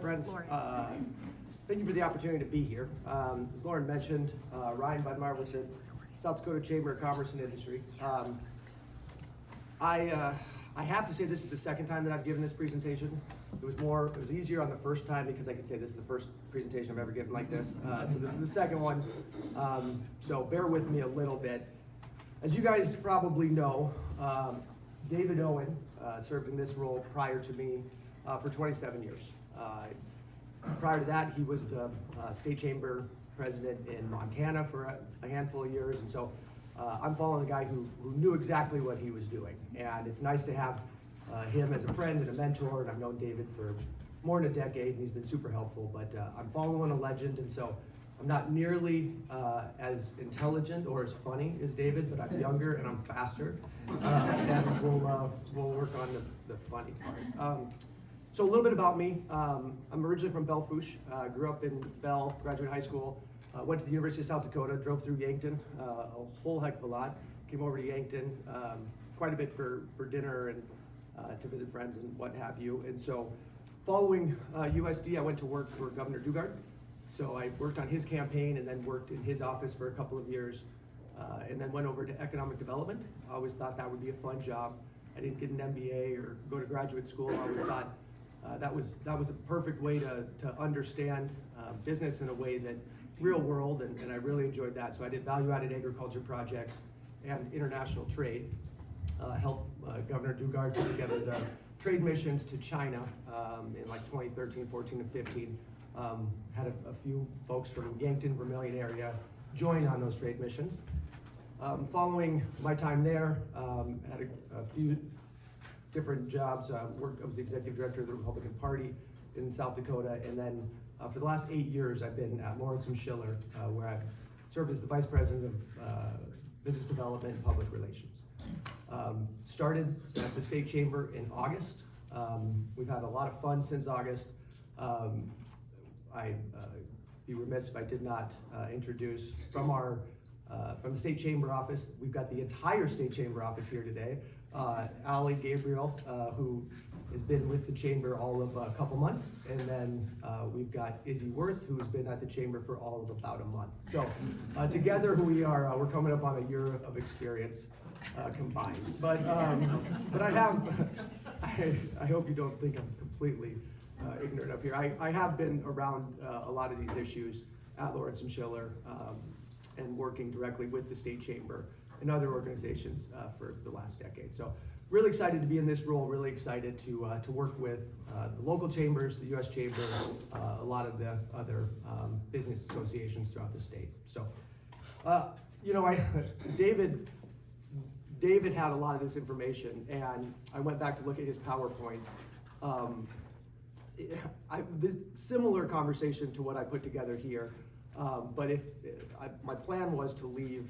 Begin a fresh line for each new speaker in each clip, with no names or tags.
friends. Thank you for the opportunity to be here. As Lauren mentioned, Ryan Budmayr with the South Dakota Chamber of Commerce and Industry. I have to say this is the second time that I've given this presentation. It was easier on the first time because I could say this is the first presentation I've ever given like this. So this is the second one. So bear with me a little bit. As you guys probably know, David Owen served in this role prior to me for 27 years. Prior to that, he was the state chamber president in Montana for a handful of years, and so I'm following a guy who knew exactly what he was doing, and it's nice to have him as a friend and a mentor, and I've known David for more than a decade, and he's been super helpful, but I'm following a legend, and so I'm not nearly as intelligent or as funny as David, but I'm younger and I'm faster, and we'll work on the funny part. So a little bit about me. I'm originally from Belle Fourche. Grew up in Belle, graduated high school, went to the University of South Dakota, drove through Yankton a whole heck of a lot. Came over to Yankton quite a bit for dinner and to visit friends and what have you. And so following USD, I went to work for Governor Dugard. So I worked on his campaign and then worked in his office for a couple of years and then went over to economic development. I always thought that would be a fun job. I didn't get an MBA or go to graduate school. I always thought that was a perfect way to understand business in a way that real world, and I really enjoyed that. So I did value-added agriculture projects and international trade. Helped Governor Dugard put together the trade missions to China in like 2013, 14, and 15. Had a few folks from Yankton, Vermilion area join on those trade missions. Following my time there, had a few different jobs. I was the executive director of the Republican Party in South Dakota, and then for the last 8 years, I've been at Lawrence & Schiller, where I've served as the vice president of business development and public relations. Started at the state chamber in August. We've had a lot of fun since August. I'd be remiss if I did not introduce from the state chamber office. We've got the entire state chamber office here today. Allie Gabriel, who has been with the chamber all of a couple months, and then we've got Izzy Worth, who has been at the chamber for all of about a month. So together, who we are, we're coming up on a year of experience combined. But I have, I hope you don't think I'm completely ignorant up here. I have been around a lot of these issues at Lawrence & Schiller and working directly with the state chamber and other organizations for the last decade. So really excited to be in this role, really excited to work with the local chambers, the U.S. Chamber, a lot of the other business associations throughout the state. So, David had a lot of this information, and I went back to look at his PowerPoint. This similar conversation to what I put together here, but my plan was to leave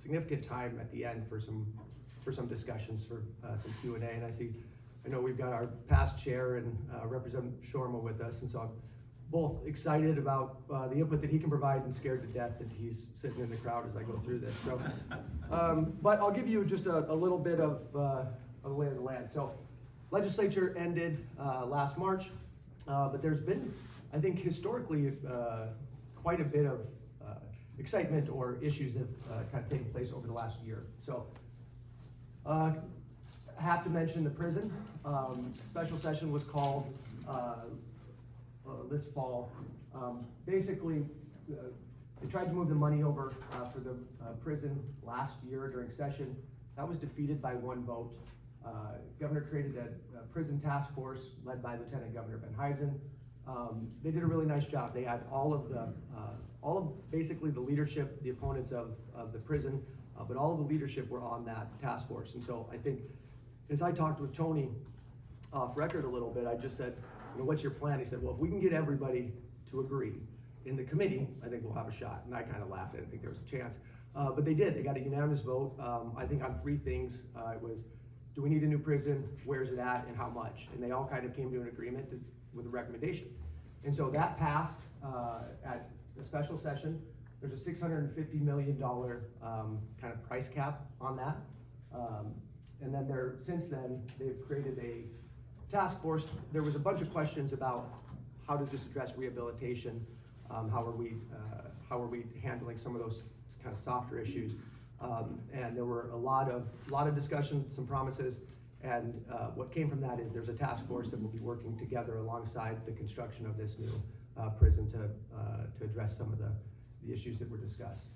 significant time at the end for some discussions, for some Q&A, and I know we've got our past chair and Representative Shorma with us, and so I'm both excited about the input that he can provide and scared to death that he's sitting in the crowd as I go through this. So, but I'll give you just a little bit of the lay of the land. So, legislature ended last March, but there's been, I think, historically quite a bit of excitement or issues that have kind of taken place over the last year. So, I have to mention the prison. Special session was called this fall. Basically, they tried to move the money over for the prison last year during session. That was defeated by one vote. Governor created a prison task force led by Lieutenant Governor Ben Heisen. They did a really nice job. They had all of basically the leadership, the opponents of the prison, but all of the leadership were on that task force. And so I think, as I talked with Tony off record a little bit, I just said, what's your plan? He said, well, if we can get everybody to agree in the committee, I think we'll have a shot. And I kind of laughed. I didn't think there was a chance. But they did. They got a unanimous vote. I think on three things. It was, do we need a new prison? Where's it at? And how much? And they all kind of came to an agreement with a recommendation. And so that passed at a special session. There's a $650 million kind of price cap on that. And then since then, they've created a task force. There was a bunch of questions about how does this address rehabilitation? How are we handling some of those kind of softer issues? And there were a lot of discussion, some promises, and what came from that is there's a task force that will be working together alongside the construction of this new prison to address some of the issues that were discussed.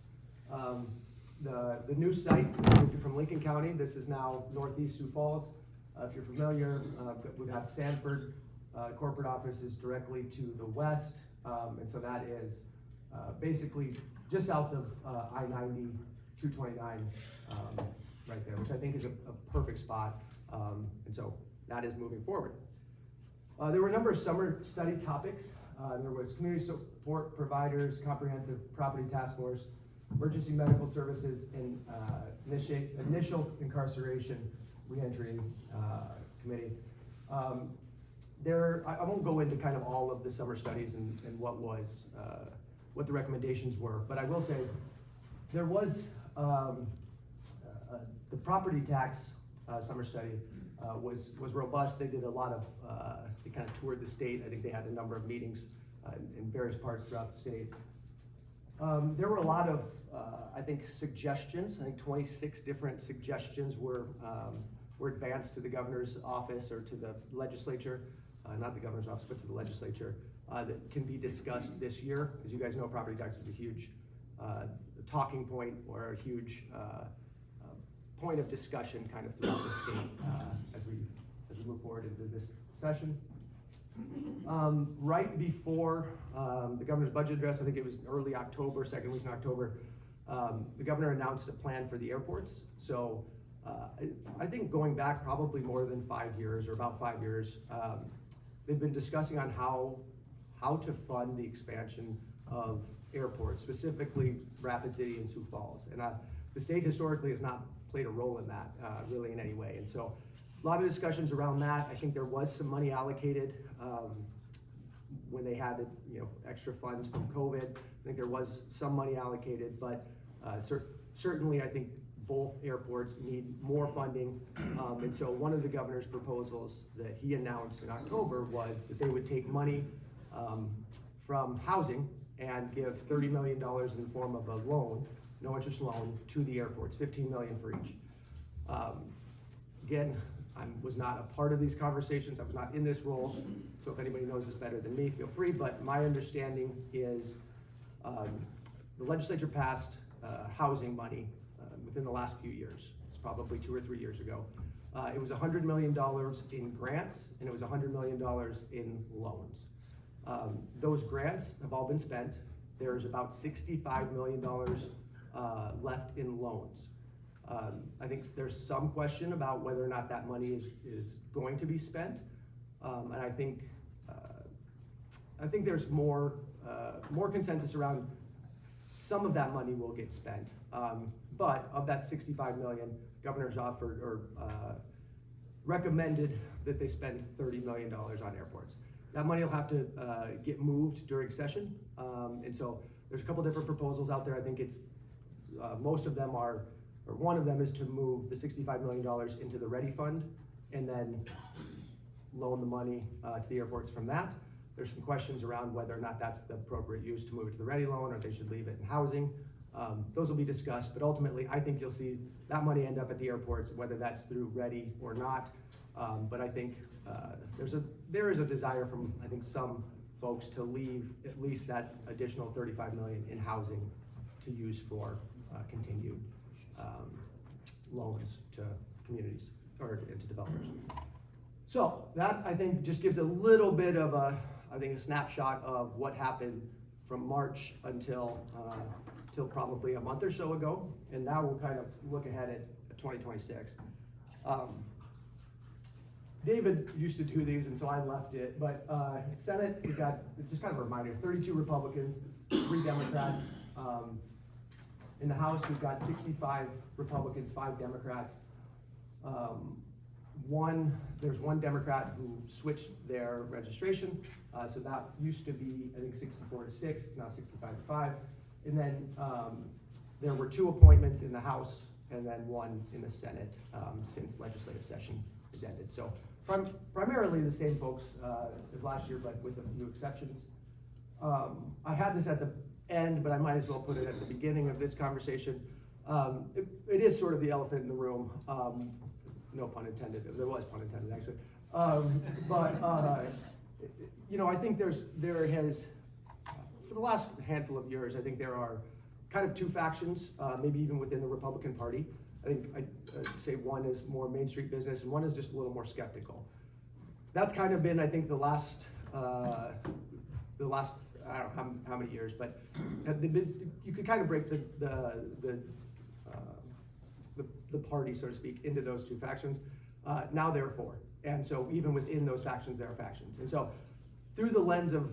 The new site moved from Lincoln County. This is now northeast Sioux Falls. If you're familiar, we have Sanford corporate offices directly to the west, and so that is basically just south of I-90, 229, right there, which I think is a perfect spot, and so that is moving forward. There were a number of summer study topics. There was community support providers, comprehensive property task force, emergency medical services, and initial incarceration reentry committee. I won't go into kind of all of the summer studies and what the recommendations were, but I will say there was the property tax summer study was robust. They did a lot of they kind of toured the state. I think they had a number of meetings in various parts throughout the state. There were a lot of I think suggestions. I think 26 different suggestions were advanced to the governor's office or to the legislature, not the governor's office, but to the legislature, that can be discussed this year. As you guys know, property tax is a huge talking point or a huge point of discussion kind of throughout the state as we move forward into this session. Right before the governor's budget address, I think it was early October, second week in October, the governor announced a plan for the airports. So I think going back probably more than 5 years or about 5 years, they've been discussing on how to fund the expansion of airports, specifically Rapid City and Sioux Falls. And the state historically has not played a role in that really in any way. And so a lot of discussions around that. I think there was some money allocated when they had extra funds from COVID. I think there was some money allocated, but certainly I think both airports need more funding. And so one of the governor's proposals that he announced in October was that they would take money from housing and give $30 million in the form of a loan, no interest loan, to the airports, $15 million for each. Again, I was not a part of these conversations. I was not in this role. So if anybody knows this better than me, feel free. But my understanding is the legislature passed housing money within the last few years. It's probably 2 or 3 years ago. It was $100 million in grants, and it was $100 million in loans. Those grants have all been spent. There's about $65 million left in loans. I think there's some question about whether or not that money is going to be spent, and I think there's more consensus around some of that money will get spent. But of that $65 million, governor's offered or recommended that they spend $30 million on airports. That money will have to get moved during session, and so there's a couple different proposals out there. I think it's most of them are, or one of them is to move the $65 million into the Ready Fund and then loan the money to the airports from that. There's some questions around whether or not that's the appropriate use to move it to the Ready loan or they should leave it in housing. Those will be discussed, but ultimately I think you'll see that money end up at the airports, whether that's through Ready or not. But I think there is a desire from I think some folks to leave at least that additional $35 million in housing to use for continued loans to communities or to developers. So that I think just gives a little bit of a snapshot of what happened from March until probably a month or so ago, and now we'll kind of look ahead at 2026. David used to do these, and so I left it, but Senate, we got, it's just kind of a reminder, 32 Republicans, 3 Democrats. In the House, we've got 65 Republicans, 5 Democrats. There's one Democrat who switched their registration, so that used to be, I think, 64 to 6, it's now 65 to 5. And then there were 2 appointments in the House and then 1 in the Senate since legislative session is ended. So primarily the same folks as last year, but with a few exceptions. I had this at the end, but I might as well put it at the beginning of this conversation. It is sort of the elephant in the room. No pun intended. There was pun intended, actually. You know, I think there has, for the last handful of years, I think there are kind of two factions, maybe even within the Republican Party. I think I'd say one is more Main Street business and one is just a little more skeptical. That's kind of been, I think, the last, I don't know how many years, but you could kind of break the party, so to speak, into those two factions. Now there are four. And so even within those factions, there are factions. And so through the lens of,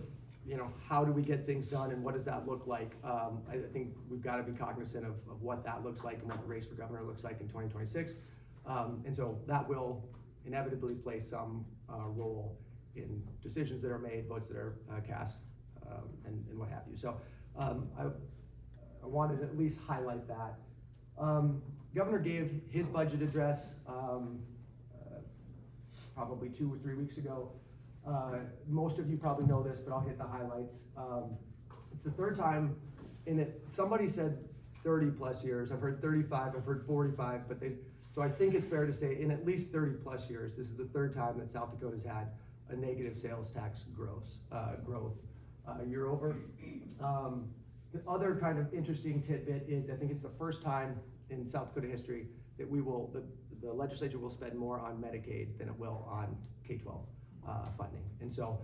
you know, how do we get things done and what does that look like? I think we've got to be cognizant of what that looks like and what the race for governor looks like in 2026. And so that will inevitably play some role in decisions that are made, votes that are cast, and what have you. So I wanted to at least highlight that. Governor gave his budget address probably 2 or 3 weeks ago. Most of you probably know this, but I'll hit the highlights. It's the third time in it. Somebody said 30 plus years. I've heard 35, I've heard 45, so I think it's fair to say in at least 30 plus years, this is the third time that South Dakota's had a negative sales tax growth year over. The other kind of interesting tidbit is I think it's the first time in South Dakota history that the legislature will spend more on Medicaid than it will on K-12 funding. And so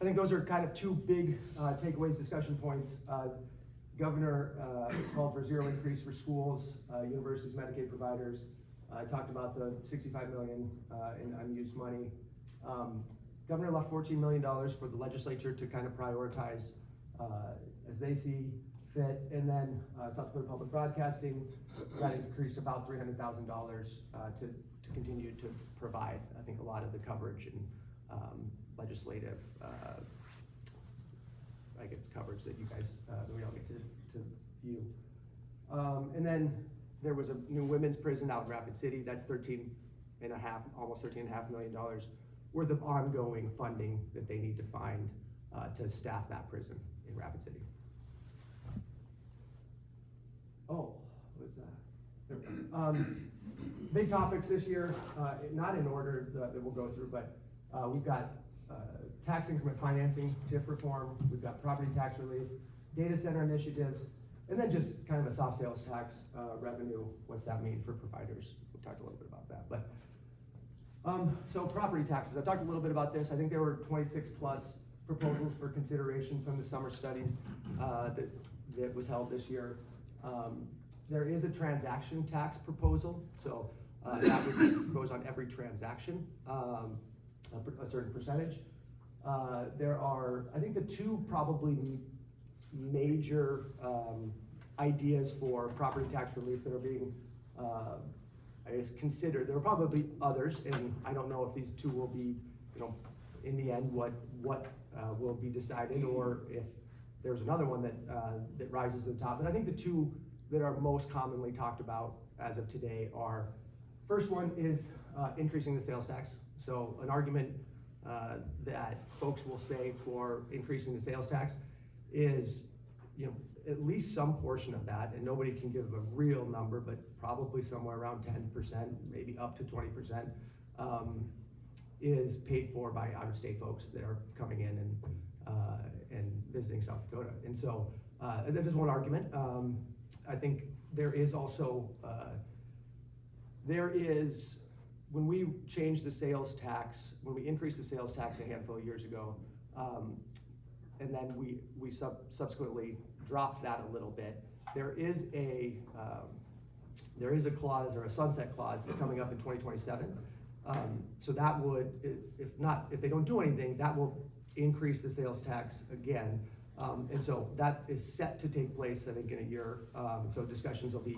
I think those are kind of two big takeaways, discussion points. Governor called for zero increase for schools, universities, Medicaid providers. Talked about the $65 million in unused money. Governor left $14 million for the legislature to kind of prioritize as they see fit. And then South Dakota Public Broadcasting got increased about $300,000 to continue to provide, I think, a lot of the coverage and legislative, coverage that you guys, that we all get to view. And then there was a new women's prison out in Rapid City. That's almost $13.5 million worth of ongoing funding that they need to find to staff that prison in Rapid City. Oh, what is that? Big topics this year, not in order that we'll go through, but we've got tax increment financing, TIF reform, we've got property tax relief, data center initiatives, and then just kind of a soft sales tax revenue. What's that mean for providers? We talked a little bit about that, but so property taxes. I talked a little bit about this. I think there were 26 plus proposals for consideration from the summer study that was held this year. There is a transaction tax proposal, so that goes on every transaction, a certain percentage. There are, I think, the two probably major ideas for property tax relief that are being, I guess, considered. There are probably others, and I don't know if these two will be, you know, in the end what will be decided, or if there's another one that rises to the top. But I think the two that are most commonly talked about as of today are, first one is increasing the sales tax. So an argument that folks will say for increasing the sales tax is, you know, at least some portion of that, and nobody can give a real number, but probably somewhere around 10%, maybe up to 20%, is paid for by out-of-state folks that are coming in and visiting South Dakota. And so that is one argument. I think there is also, when we changed the sales tax, when we increased the sales tax a handful of years ago, and then we subsequently dropped that a little bit, there is a clause, or a sunset clause, that's coming up in 2027. So that would, if they don't do anything, that will increase the sales tax again. And so that is set to take place, I think, in a year. So discussions will be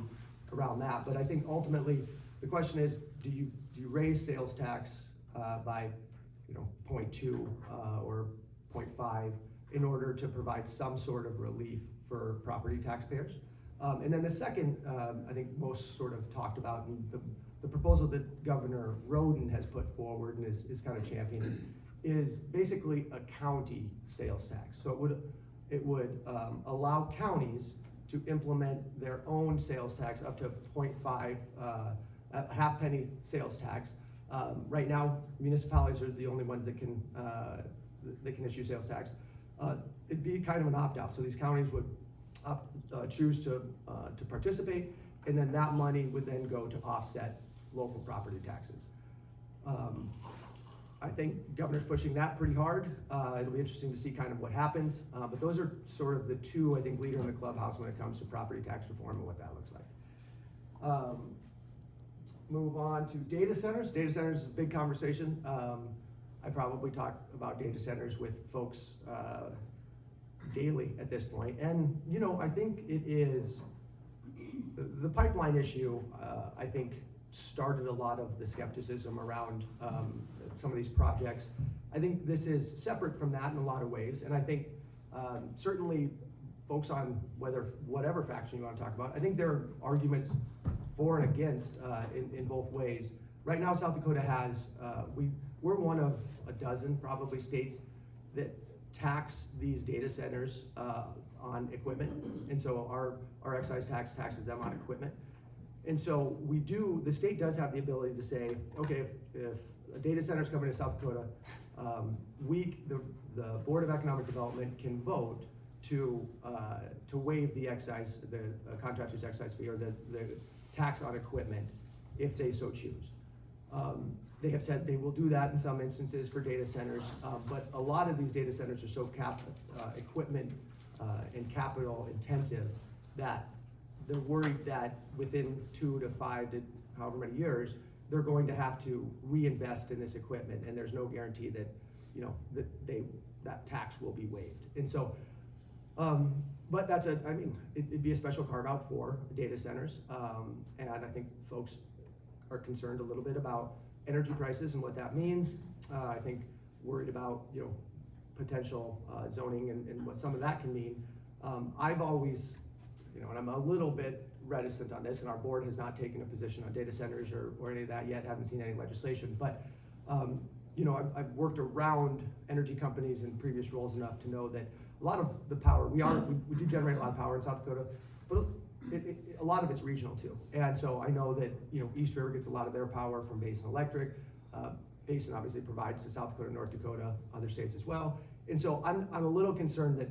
around that. But I think ultimately the question is, do you raise sales tax by 0.2 or 0.5 in order to provide some sort of relief for property taxpayers? And then the second, I think most sort of talked about, and the the proposal that Governor Roden has put forward and is kind of championing is basically a county sales tax. So it would allow counties to implement their own sales tax up to 0.5, a half penny sales tax. Right now, municipalities are the only ones that can issue sales tax. It'd be kind of an opt-out, so these counties would choose to participate, and then that money would then go to offset local property taxes. I think Governor's pushing that pretty hard. It'll be interesting to see kind of what happens, but those are sort of the two, I think, leader in the clubhouse when it comes to property tax reform and what that looks like. Move on to data centers. Data centers is a big conversation. I probably talk about data centers with folks daily at this point. And, you know, I think it is, the pipeline issue, I think, started a lot of the skepticism around some of these projects. I think this is separate from that in a lot of ways, and I think certainly folks on whatever faction you want to talk about, I think there are arguments for and against in both ways. Right now, South Dakota has, we're one of a dozen probably states that tax these data centers on equipment, and so our excise tax taxes them on equipment. And so the state does have the ability to say, okay, if a data center is coming to South Dakota, the Board of Economic Development can vote to waive the excise, the contractor's excise fee, or the tax on equipment if they so choose. They have said they will do that in some instances for data centers, but a lot of these data centers are so equipment and capital intensive that they're worried that within 2 to 5 to however many years, they're going to have to reinvest in this equipment, and there's no guarantee that, you know, that tax will be waived. And so, but it'd be a special carve out for data centers, and I think folks are concerned a little bit about energy prices and what that means. I think worried about, you know, potential zoning and what some of that can mean. I've always, you know, and I'm a little bit reticent on this, and our board has not taken a position on data centers or any of that yet, haven't seen any legislation, but you know, I've worked around energy companies in previous roles enough to know that a lot of the power, we do generate a lot of power in South Dakota, but a lot of it's regional too. And so I know that, you know, East River gets a lot of their power from Basin Electric. Basin obviously provides to South Dakota, North Dakota, other states as well. And so I'm a little concerned that,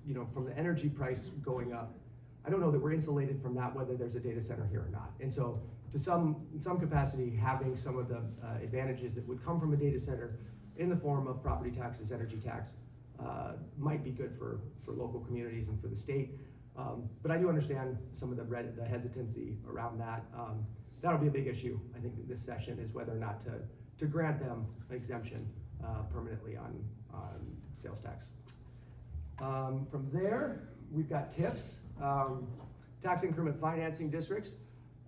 you know, from the energy price going up, I don't know that we're insulated from that, whether there's a data center here or not. And so in some capacity, having some of the advantages that would come from a data center in the form of property taxes, energy tax, might be good for local communities and for the state. But I do understand some of the hesitancy around that. That'll be a big issue, I think, this session, is whether or not to grant them an exemption permanently on sales tax. From there, we've got TIFs, tax increment financing districts.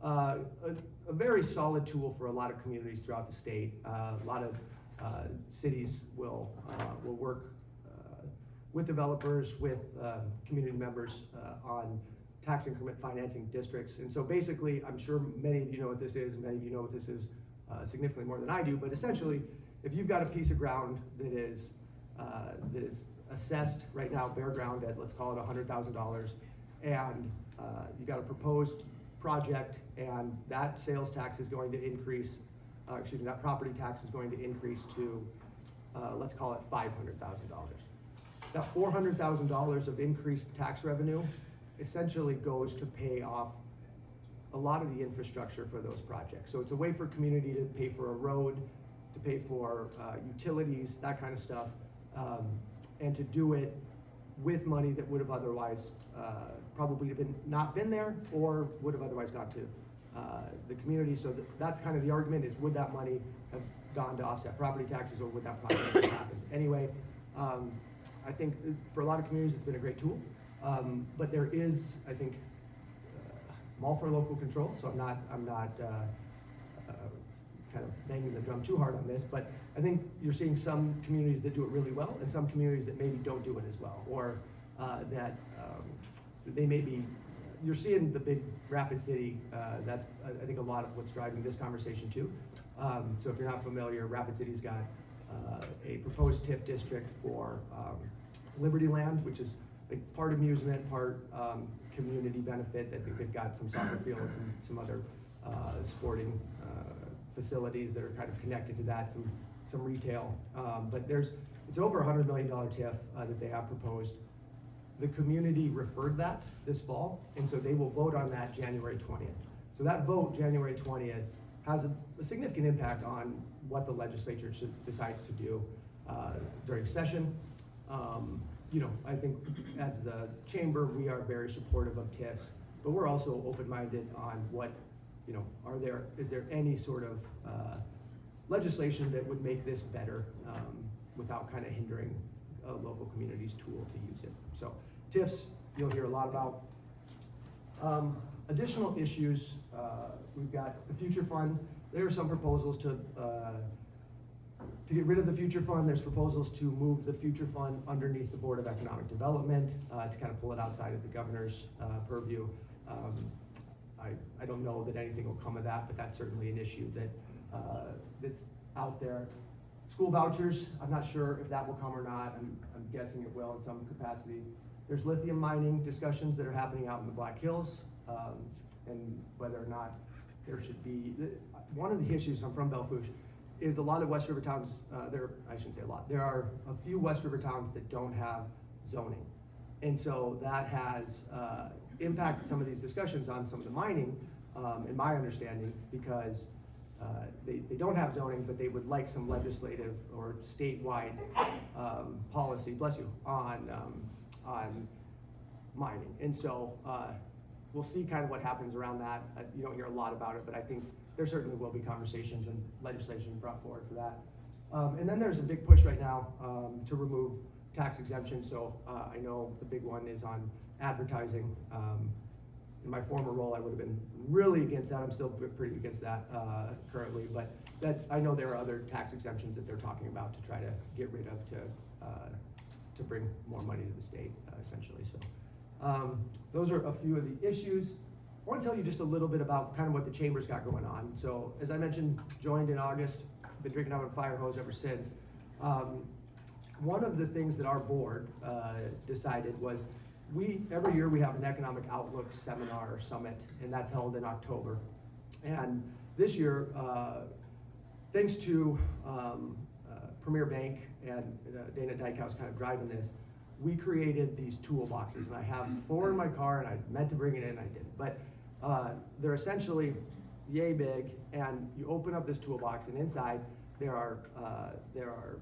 A very solid tool for a lot of communities throughout the state. A lot of cities will work with developers, with community members on tax increment financing districts. And so basically, I'm sure many of you know what this is, many of you know what this is significantly more than I do, but essentially, if you've got a piece of ground that is assessed right now, bare ground at, let's call it $100,000, and you got a proposed project, and that sales tax is going to increase, that property tax is going to increase to, let's call it $500,000. That $400,000 of increased tax revenue essentially goes to pay off a lot of the infrastructure for those projects. So it's a way for community to pay for a road, to pay for utilities, that kind of stuff, and to do it with money that would have otherwise probably not been there, or would have otherwise gone to the community. So that's kind of the argument, is would that money have gone to offset property taxes, or would that project have happened anyway? I think for a lot of communities it's been a great tool, but there is, I think, I'm all for local control, so I'm not kind of banging the drum too hard on this, but I think you're seeing some communities that do it really well, and some communities that maybe don't do it as well, or that they may be you're seeing the big Rapid City, that's I think a lot of what's driving this conversation too. So if you're not familiar, Rapid City's got a proposed TIF district for Liberty Land, which is like part amusement, part community benefit. I think they've got some soccer fields and some other sporting facilities that are kind of connected to that, some retail. But it's over $100 million TIF that they have proposed. The community referred that this fall, and so they will vote on that January 20th. So that vote, January 20th, has a significant impact on what the legislature decides to do during session. You know, I think as the chamber, we are very supportive of TIFs, but we're also open-minded on what, you know, is there any sort of legislation that would make this better without kind of hindering a local community's tool to use it. So TIFs, you'll hear a lot about. Additional issues, we've got the future fund. There are some proposals to get rid of the future fund. There's proposals to move the future fund underneath the Board of Economic Development to kind of pull it outside of the governor's purview. I don't know that anything will come of that, but that's certainly an issue that's out there. School vouchers, I'm not sure if that will come or not. I'm guessing it will in some capacity. There's lithium mining discussions that are happening out in the Black Hills, and whether or not there should be, one of the issues, I'm from Belfouche, is a lot of West River towns, I shouldn't say a lot, there are a few West River towns that don't have zoning. And so that has impacted some of these discussions on some of the mining, in my understanding, because they don't have zoning, but they would like some legislative or statewide policy, bless you, on mining. And so we'll see kind of what happens around that. You don't hear a lot about it, but I think there certainly will be conversations and legislation brought forward for that. And then there's a big push right now to remove tax exemption. So I know the big one is on advertising. In my former role, I would have been really against that. I'm still pretty against that currently, but I know there are other tax exemptions that they're talking about to try to get rid of to bring more money to the state, essentially. So those are a few of the issues. I want to tell you just a little bit about kind of what the chamber's got going on. So as I mentioned, joined in August, been drinking out of a fire hose ever since. One of the things that our board decided was every year we have an economic outlook seminar or summit, and that's held in October. And this year, thanks to Premier Bank and Dana Dykehouse kind of driving this, we created these toolboxes, and I have 4 in my car, and I meant to bring it in, I didn't. But they're essentially yay big, and you open up this toolbox, and inside there are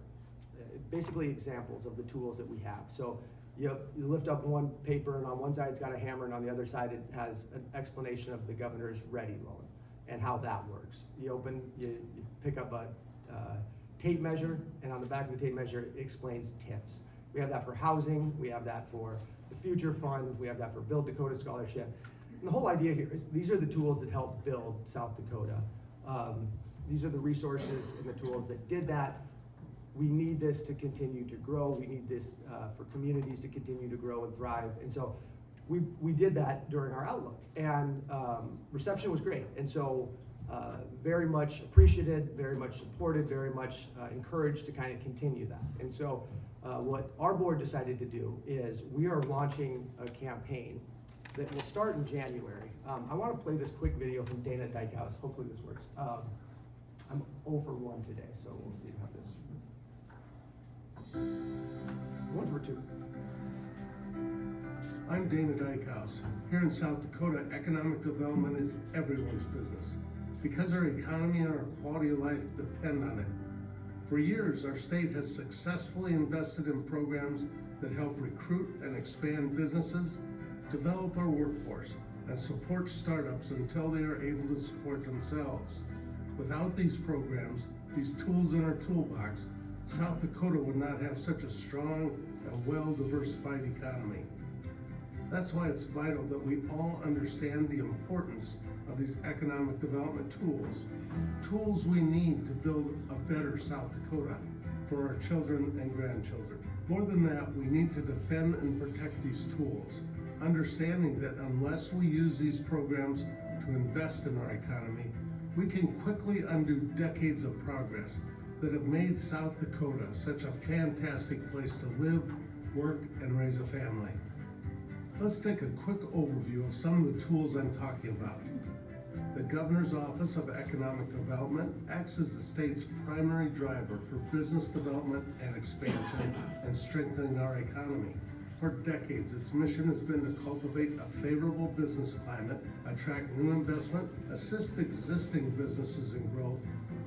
basically examples of the tools that we have. So you lift up one paper, and on one side it's got a hammer, and on the other side it has an explanation of the governor's ready loan and how that works. You pick up a tape measure, and on the back of the tape measure it explains TIFs. We have that for housing, we have that for the future fund, we have that for Build Dakota Scholarship. And the whole idea here is these are the tools that help build South Dakota. These are the resources and the tools that did that. We need this to continue to grow. We need this for communities to continue to grow and thrive. And so we did that during our outlook, and reception was great. And so very much appreciated, very much supported, very much encouraged to kind of continue that. And so what our board decided to do is we are launching a campaign that will start in January. I want to play this quick video from Dana Dykehouse. Hopefully this works. I'm 0 for 1 today, so we'll see how this. 1 for 2.
I'm Dana Dykehouse. Here in South Dakota, economic development is everyone's business because our economy and our quality of life depend on it. For years, our state has successfully invested in programs that help recruit and expand businesses, develop our workforce, and support startups until they are able to support themselves. Without these programs, these tools in our toolbox, South Dakota would not have such a strong and well-diversified economy. That's why it's vital that we all understand the importance of these economic development tools we need to build a better South Dakota for our children and grandchildren. More than that, we need to defend and protect these tools. understanding that unless we use these programs to invest in our economy, we can quickly undo decades of progress that have made South Dakota such a fantastic place to live, work, and raise a family. Let's take a quick overview of some of the tools I'm talking about. The Governor's Office of Economic Development acts as the state's primary driver for business development and expansion and strengthening our economy. For decades, its mission has been to cultivate a favorable business climate, attract new investment, assist existing businesses in growth,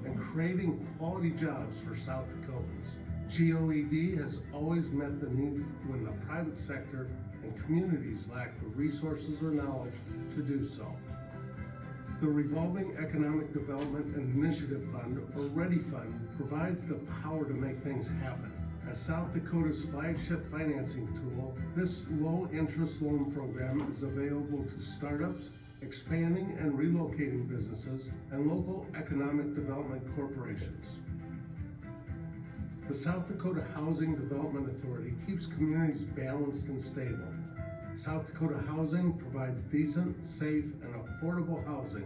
and creating quality jobs for South Dakotans. GOED has always met the needs when the private sector and communities lack the resources or knowledge to do so. The Revolving Economic Development and Initiative Fund, or READY Fund, provides the power to make things happen. As South Dakota's flagship financing tool, this low-interest loan program is available to startups, expanding and relocating businesses, and local economic development corporations. The South Dakota Housing Development Authority keeps communities balanced and stable. South Dakota Housing provides decent, safe, and affordable housing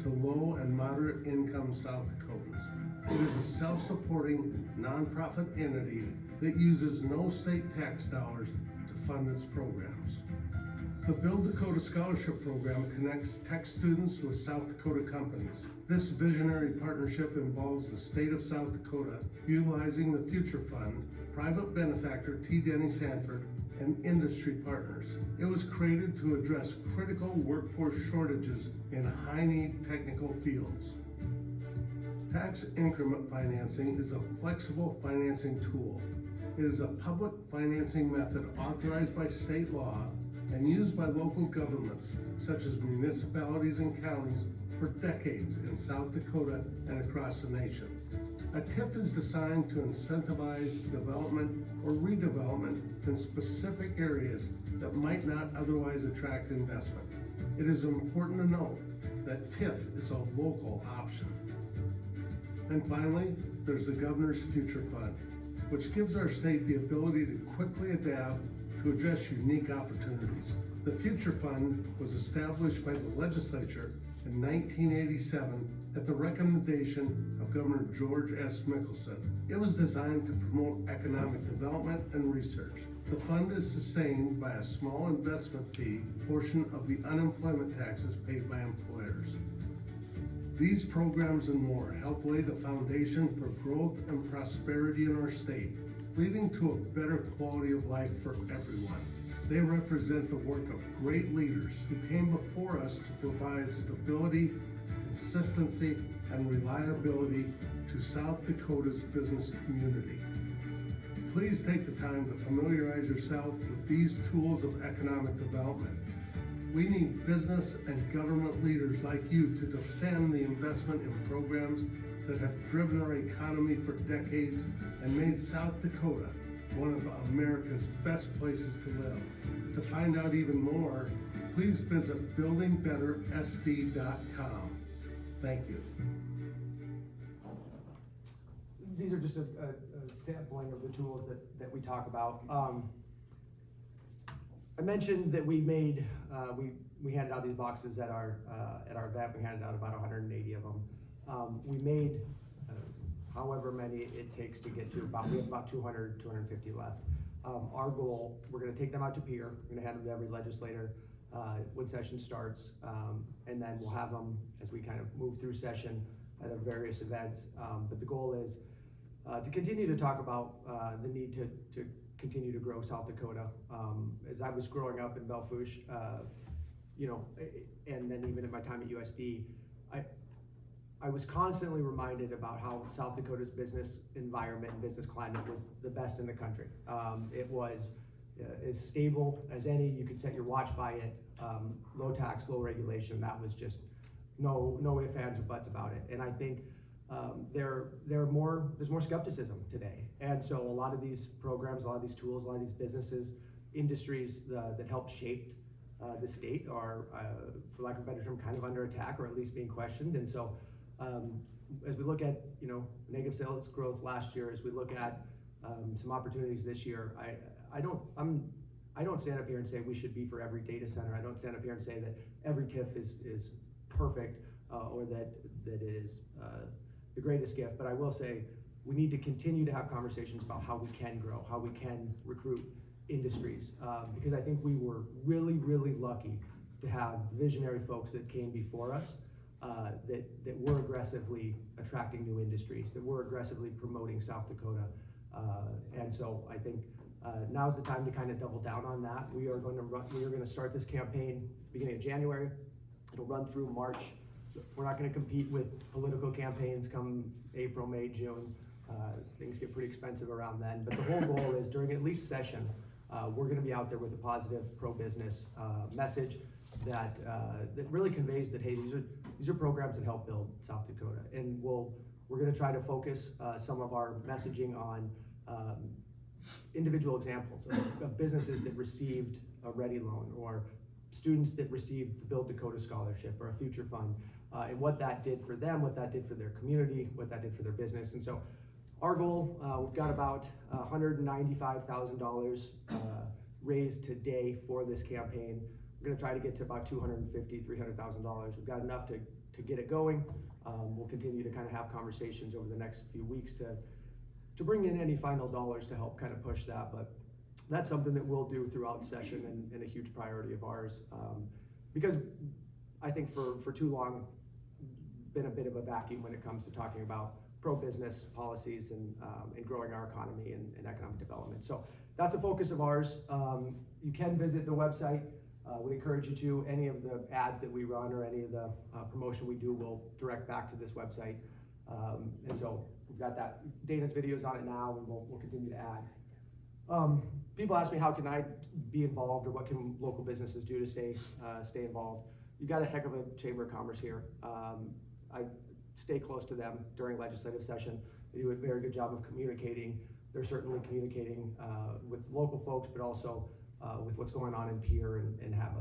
to low and moderate income South Dakotans. It is a self-supporting nonprofit entity that uses no state tax dollars to fund its programs. The Build Dakota Scholarship Program connects tech students with South Dakota companies. This visionary partnership involves the state of South Dakota utilizing the Future Fund, private benefactor T. Denny Sanford, and industry partners. It was created to address critical workforce shortages in high-need technical fields. Tax increment financing is a flexible financing tool. It is a public financing method authorized by state law and used by local governments, such as municipalities and counties, for decades in South Dakota and across the nation. A TIF is designed to incentivize development or redevelopment in specific areas that might not otherwise attract investment. It is important to note that TIF is a local option. And finally, there's the Governor's Future Fund, which gives our state the ability to quickly adapt to address unique opportunities. The Future Fund was established by the legislature in 1987 at the recommendation of Governor George S. Mickelson. It was designed to promote economic development and research. The fund is sustained by a small investment fee portion of the unemployment taxes paid by employers. These programs and more help lay the foundation for growth and prosperity in our state, leading to a better quality of life for everyone. They represent the work of great leaders who came before us to provide stability, consistency, and reliability to South Dakota's business community. Please take the time to familiarize yourself with these tools of economic development. We need business and government leaders like you to defend the investment in programs that have driven our economy for decades and made South Dakota one of America's best places to live. To find out even more, please visit buildingbettersd.com. Thank you.
These are just a sampling of the tools that we talk about. I mentioned that we made, we handed out these boxes at our event. We handed out about 180 of them. We made however many it takes to get to we have about 200, 250 left. Our goal, we're gonna take them out to peer. We're gonna hand them to every legislator when session starts. And then we'll have them as we kind of move through session at our various events. But the goal is to continue to talk about the need to continue to grow South Dakota. As I was growing up in Belle Fourche, and then even in my time at USD, I was constantly reminded about how South Dakota's business environment and business climate was the best in the country. It was as stable as any. You could set your watch by it. Low tax, low regulation. That was just no ifs, ands, or buts about it. And I think there's more skepticism today. And so a lot of these programs, a lot of these tools, a lot of these businesses, industries that help shape the state are, for lack of a better term, kind of under attack, or at least being questioned. And so as we look at negative sales growth last year, as we look at some opportunities this year, I don't stand up here and say we should be for every data center. I don't stand up here and say that every TIF is perfect or that it is the greatest gift, but I will say we need to continue to have conversations about how we can grow, how we can recruit industries, because I think we were really, really lucky to have visionary folks that came before us that were aggressively attracting new industries, that were aggressively promoting South Dakota. And so I think now's the time to kind of double down on that. We are going to start this campaign at the beginning of January. It'll run through March. We're not going to compete with political campaigns come April, May, June. Things get pretty expensive around then. But the whole goal is during at least session, we're going to be out there with a positive pro-business message that really conveys that, hey, these are programs that help build South Dakota. And we're going to try to focus some of our messaging on individual examples of businesses that received a Ready loan, or students that received the Build Dakota Scholarship or a Future Fund, and what that did for them, what that did for their community, what that did for their business. And so our goal, we've got about $195,000 raised today for this campaign. We're going to try to get to about $250,000, $300,000. We've got enough to get it going. We'll continue to kind of have conversations over the next few weeks to bring in any final dollars to help kind of push that. But that's something that we'll do throughout session and a huge priority of ours, because I think for too long been a bit of a vacuum when it comes to talking about pro-business policies and growing our economy and economic development. So that's a focus of ours. You can visit the website. We encourage you to. Any of the ads that we run or any of the promotion we do will direct back to this website. And so we've got that. Dana's videos on it now, and we'll continue to add. People ask me how can I be involved, or what can local businesses do to stay involved. You've got a heck of a Chamber of Commerce here. I stay close to them during legislative session. They do a very good job of communicating. They're certainly communicating with local folks, but also with what's going on in Pierre and have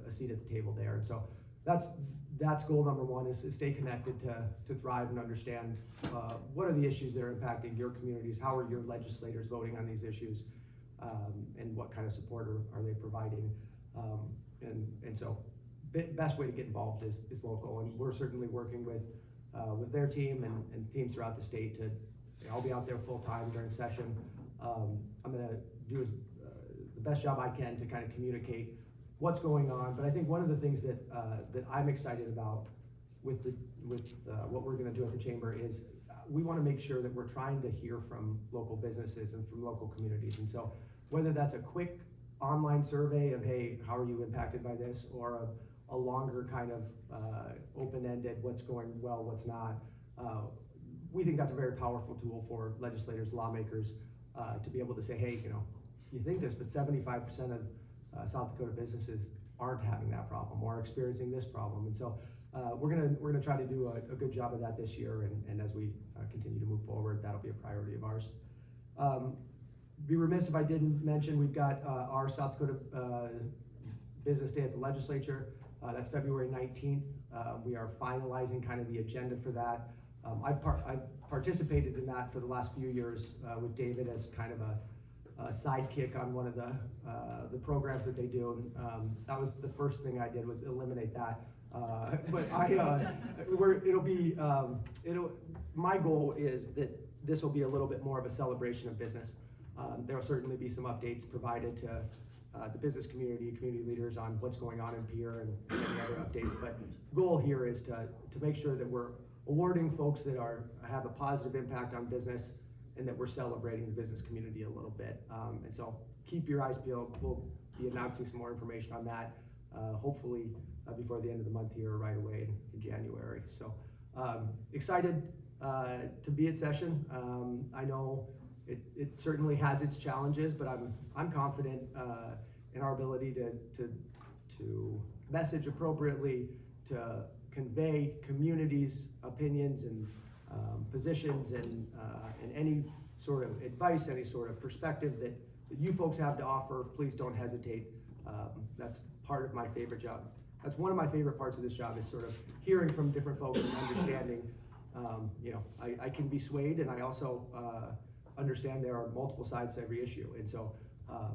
a seat at the table there. And so that's goal number one, is to stay connected to thrive and understand what are the issues that are impacting your communities, how are your legislators voting on these issues, and what kind of support are they providing. And so best way to get involved is local, and we're certainly working with their team and teams throughout the state I'll be out there full time during session. I'm gonna do the best job I can to kind of communicate what's going on. But I think one of the things that I'm excited about with what we're gonna do at the Chamber is we wanna make sure that we're trying to hear from local businesses and from local communities. And so whether that's a quick online survey of, hey, how are you impacted by this, or a longer kind of open-ended, what's going well, what's not, we think that's a very powerful tool for legislators, lawmakers, to be able to say, hey, you think this, but 75% of South Dakota businesses aren't having that problem or are experiencing this problem. And so we're gonna try to do a good job of that this year, and as we continue to move forward, that'll be a priority of ours. Be remiss if I didn't mention we've got our South Dakota Business Day at the Legislature. That's February 19th. We are finalizing kind of the agenda for that. I've participated in that for the last few years with David as kind of a sidekick on one of the programs that they do. That was the first thing I did, was eliminate that. But my goal is that this will be a little bit more of a celebration of business. There will certainly be some updates provided to the business community leaders on what's going on in Pierre and any other updates. But goal here is to make sure that we're awarding folks that have a positive impact on business, and that we're celebrating the business community a little bit. And so keep your eyes peeled. We'll be announcing some more information on that, hopefully before the end of the month here, or right away in January. So excited to be at session. I know it certainly has its challenges, but I'm confident in our ability to message appropriately, to convey communities' opinions and positions and any sort of advice, any sort of perspective that you folks have to offer. Please don't hesitate. That's part of my favorite job. That's one of my favorite parts of this job, is sort of hearing from different folks and understanding. I can be swayed, and I also understand there are multiple sides to every issue. And so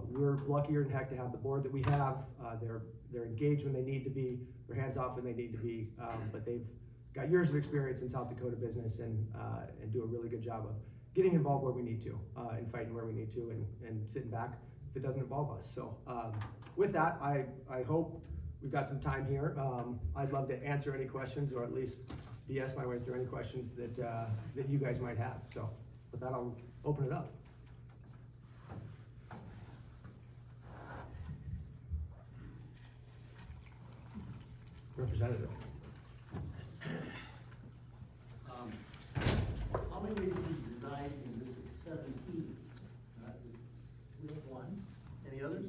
We're luckier than heck to have the board that we have. They're engaged when they need to be, they're hands off when they need to be, but they've got years of experience in South Dakota business and do a really good job of getting involved where we need to, and fighting where we need to, and sitting back if it doesn't involve us. So with that, I hope we've got some time here. I'd love to answer any questions, or at least BS my way through any questions that you guys might have. So with that, I'll open it up. Representative.
How many ladies reside in District 17? We have one. Any others?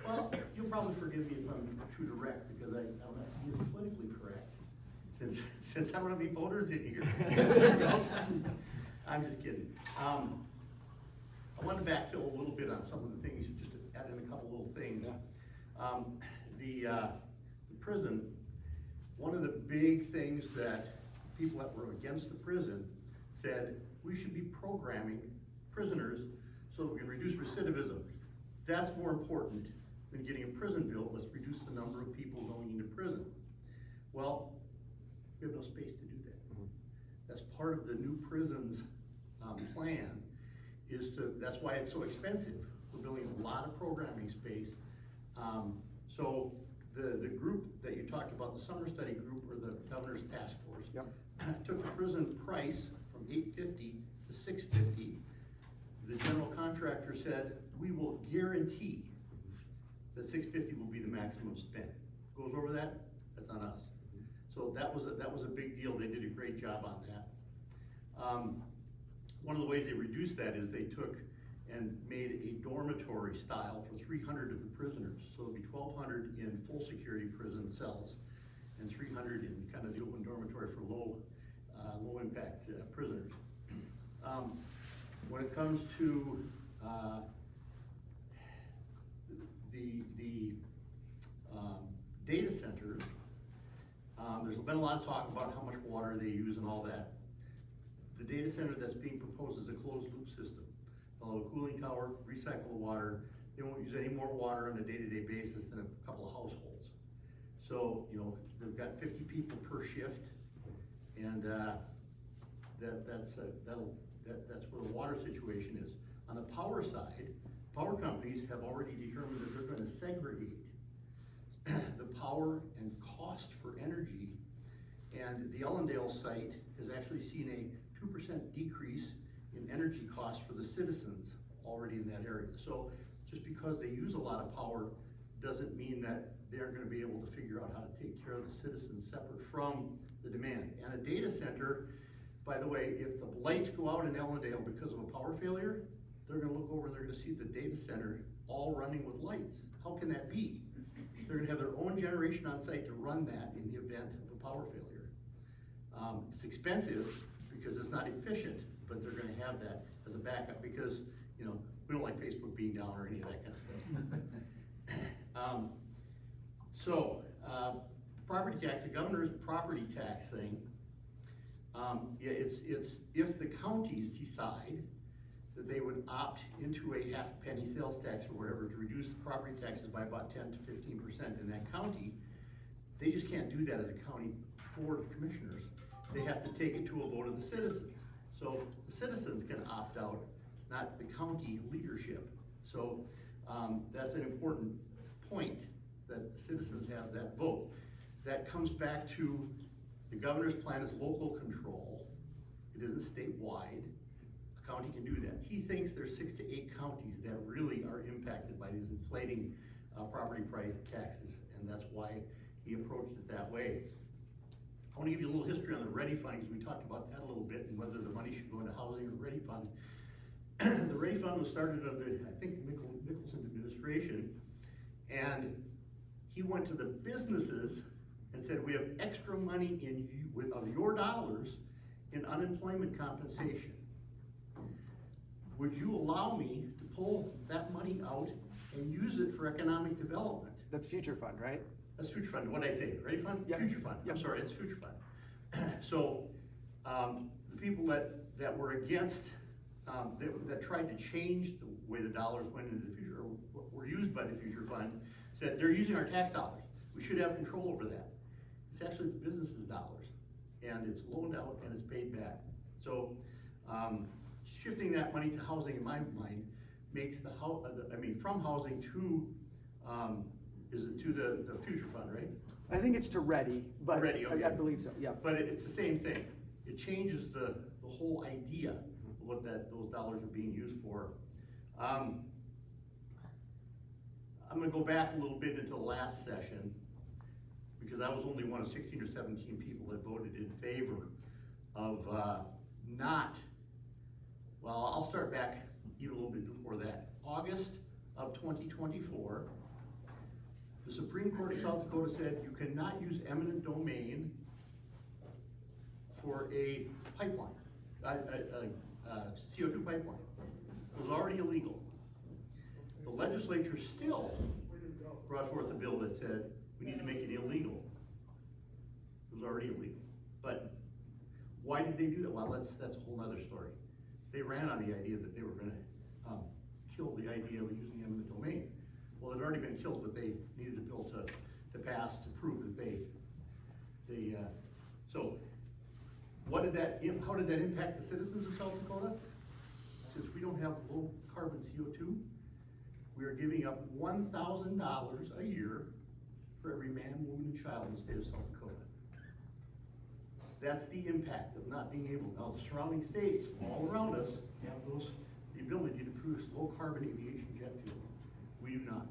Well, you'll probably forgive me if I'm too direct, because I don't have to be as politically correct, since I'm gonna be voters in here. There you go. I'm just kidding. I want to backfill a little bit on some of the things, just to add in a couple little things. The prison, one of the big things that people that were against the prison said, we should be programming prisoners so that we can reduce recidivism. That's more important than getting a prison built. Let's reduce the number of people going into prison. Well, we have no space to do that. That's part of the new prisons plan, that's why it's so expensive. We're building a lot of programming space. So the group that you talked about, the summer study group, or the governor's task force, took the prison price from $850 to $650. The general contractor said, we will guarantee that $650 will be the maximum spent. Goes over that, that's on us. So that was a big deal. They did a great job on that. One of the ways they reduced that is they took and made a dormitory style for 300 of the prisoners. So it'll be 1,200 in full security prison cells and 300 in kind of the open dormitory for low impact prisoners. When it comes to the data centers, there's been a lot of talk about how much water they use and all that. The data center that's being proposed is a closed loop system. They'll have a cooling tower, recycle the water. They won't use any more water on a day-to-day basis than a couple of households. So, you know, they've got 50 people per shift, and that's where the water situation is. On the power side, power companies have already determined that they're going to segregate the power and cost for energy, and the Ellendale site has actually seen a 2% decrease in energy costs for the citizens already in that area. So just because they use a lot of power doesn't mean that they're going to be able to figure out how to take care of the citizens separate from the demand. And a data center, by the way, if the lights go out in Ellendale because of a power failure, they're going to look over and they're going to see the data center all running with lights. How can that be? They're going to have their own generation on site to run that in the event of a power failure. It's expensive because it's not efficient, but they're going to have that as a backup because, you know, we don't like Facebook being down or any of that kind of stuff. Property tax, the governor's property tax thing, yeah, it's if the counties decide that they would opt into a half penny sales tax or whatever to reduce the property taxes by about 10 to 15% in that county, they just can't do that as a county board of commissioners. They have to take it to a vote of the citizens. So the citizens can opt out, not the county leadership. So that's an important point, that the citizens have that vote. That comes back to the governor's plan is local control. It isn't statewide. A county can do that. He thinks there's 6 to 8 counties that really are impacted by these inflating property price taxes, and that's why he approached it that way. I want to give you a little history on the Ready Fund, because we talked about that a little bit and whether the money should go into housing or Ready Fund. The Ready Fund was started under, I think, Nicholson administration, and he went to the businesses and said, we have extra money of your dollars in unemployment compensation. Would you allow me to pull that money out and use it for economic development?
That's Future Fund, right?
That's Future Fund. What did I say? Ready Fund?
Yep.
Future Fund.
Yep.
I'm sorry, it's Future Fund. So the people that were against that tried to change the way the dollars went into the future, or were used by the future fund, said they're using our tax dollars. We should have control over that. It's actually the business's dollars, and it's loaned out and it's paid back. So, shifting that money to housing, in my mind, makes from housing to, is it to the future fund, right?
I think it's to ready, but
Ready, okay.
I believe so, yeah.
But it's the same thing. It changes the whole idea of what those dollars are being used for. I'm gonna go back a little bit into the last session, because I was only one of 16 or 17 people that voted in favor of I'll start back even a little bit before that. August of 2024, the Supreme Court of South Dakota said you cannot use eminent domain for a pipeline, CO2 pipeline. It was already illegal. The legislature still brought forth a bill that said we need to make it illegal. It was already illegal. But why did they do that? Well, that's a whole other story. They ran on the idea that they were gonna kill the idea of using eminent domain. Well, it had already been killed, but they needed a bill to pass to prove that so how did that impact the citizens of South Dakota? Since we don't have low carbon CO2, we are giving up $1,000 a year for every man, woman, and child in the state of South Dakota. That's the impact of not being able. Now, the surrounding states all around us have the ability to produce low carbon aviation jet fuel. We do not.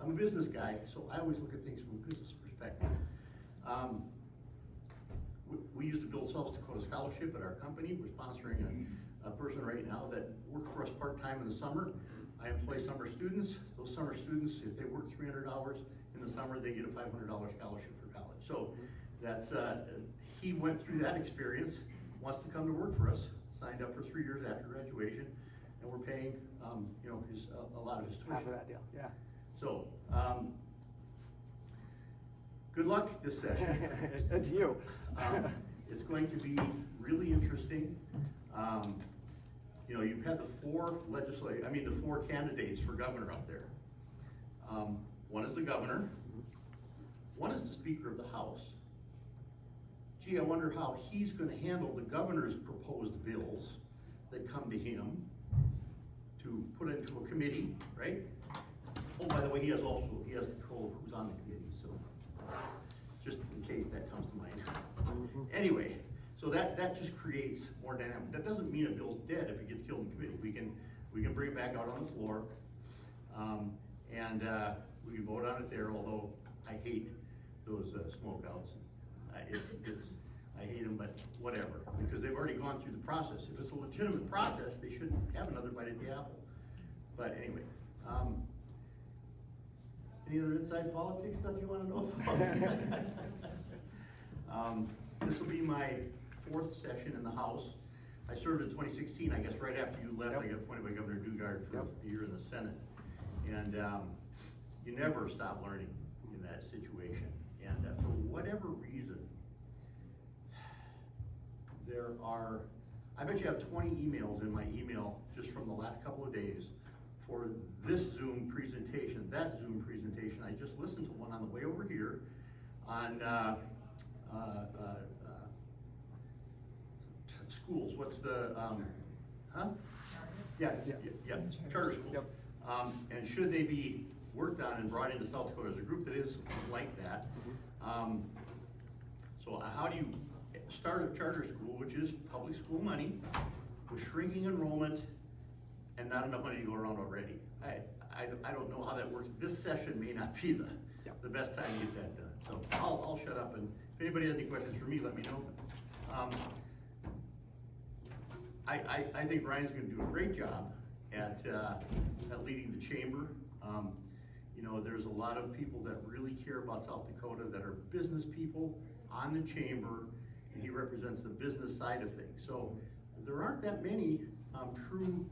I'm a business guy, so I always look at things from a business perspective. We used to build South Dakota Scholarship at our company. We're sponsoring a person right now that works for us part-time in the summer. I employ summer students. Those summer students, if they work 300 hours in the summer, they get a $500 scholarship for college. So that's, he went through that experience, wants to come to work for us, signed up for 3 years after graduation, and we're paying, a lot of his tuition.
Half of that deal, yeah.
So, good luck this session.
And to you.
It's going to be really interesting. You've had the four candidates for governor up there. One is the governor, one is the Speaker of the House. Gee, I wonder how he's gonna handle the governor's proposed bills that come to him to put into a committee, right? Oh, by the way, he has control of who's on the committee, so just in case that comes to mind. Anyway, so that just creates more dynamic. That doesn't mean a bill's dead if it gets killed in committee. We can bring it back out on the floor, and we can vote on it there. Although I hate those smokeouts. I hate them, but whatever, because they've already gone through the process. If it's a legitimate process, they shouldn't have another bite at the apple. But anyway, any other inside politics stuff you want to know about? This will be my 4th session in the House. I served in 2016, I guess right after you left. Yep. I got appointed by Governor Dugard for a year in the Senate. And you never stop learning in that situation. And for whatever reason, I bet you have 20 emails in my email just from the last couple of days for this Zoom presentation, that Zoom presentation. I just listened to one on the way over here on schools. What's the, Yeah, charter schools. Yep. And should they be worked on and brought into South Dakota as a group that is like that? So how do you start a charter school, which is public school money, with shrinking enrollment and not enough money to go around already? I don't know how that works. This session may not be the best time to get that done. So I'll shut up, and if anybody has any questions for me, let me know. I think Ryan's gonna do a great job at leading the chamber. There's a lot of people that really care about South Dakota that are business people on the chamber, and he represents the business side of things. So there aren't that many true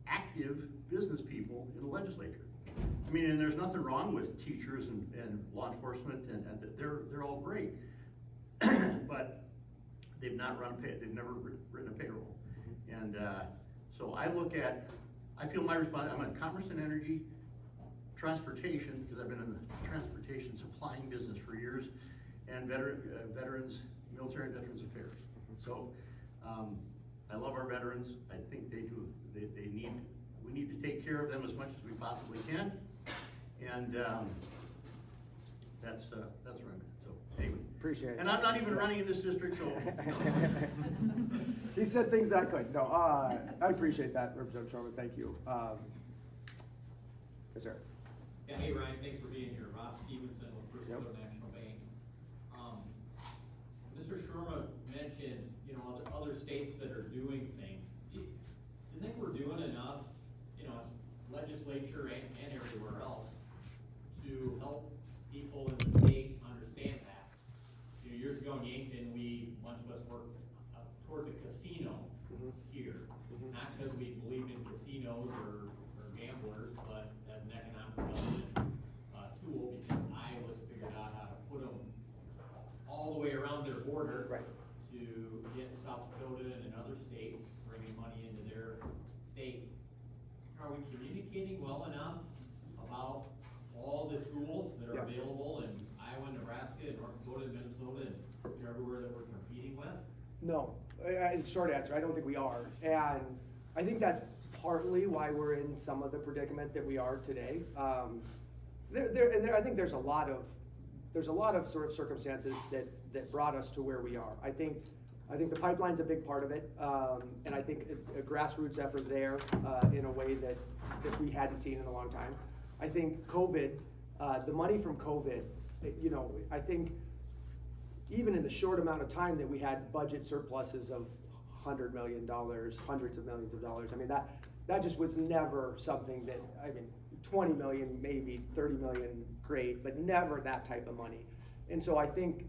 active business people in the legislature. I mean, and there's nothing wrong with teachers and law enforcement, and they're all great, but they've never written a payroll. And, so I feel my I'm in commerce and energy, transportation, because I've been in the transportation supplying business for years, and veterans, military and veterans affairs. So, I love our veterans. I think we need to take care of them as much as we possibly can. And, that's where I'm at, so, anyway.
Appreciate it.
And I'm not even running in this district, so.
He said things that I couldn't. No, I appreciate that, Representative Shorman. Thank you. Yes, sir.
Yeah, hey Ryan, thanks for being here. Rob Stevenson with First
Yep.
Dakota National Bank. Mr. Sherma mentioned, you know, other states that are doing things. Do you think we're doing enough, you know, as legislature and everywhere else to help people in the state understand that? You know, years ago in Yankton, a bunch of us worked toward the casino here. Not because we believed in casinos or gamblers, but as an economic development tool, because Iowa's figured out how to put them all the way around their border
Right.
to get South Dakota and other states bringing money into their state. Are we communicating well enough about all the tools that are
Yeah.
available in Iowa, Nebraska, and North Dakota, and Minnesota, and everywhere that we're competing with?
No, short answer, I don't think we are. And I think that's partly why we're in some of the predicament that we are today. I think there's a lot of sort of circumstances that brought us to where we are. I think the pipeline's a big part of it, and I think a grassroots effort there in a way that we hadn't seen in a long time. I think COVID, the money from COVID, you know, I think even in the short amount of time that we had budget surpluses of $100 million, hundreds of millions of dollars, I mean, that just was never something that, I mean, 20 million, maybe 30 million, great, but never that type of money. And so I think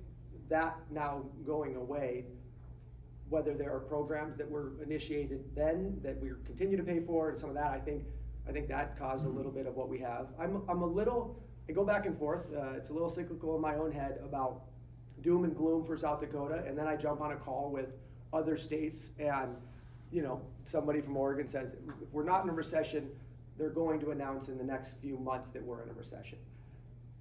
that now going away, whether there are programs that were initiated then that we continue to pay for and some of that, I think that caused a little bit of what we have. I go back and forth, it's a little cyclical in my own head about doom and gloom for South Dakota, and then I jump on a call with other states and, you know, somebody from Oregon says, if we're not in a recession, they're going to announce in the next few months that we're in a recession.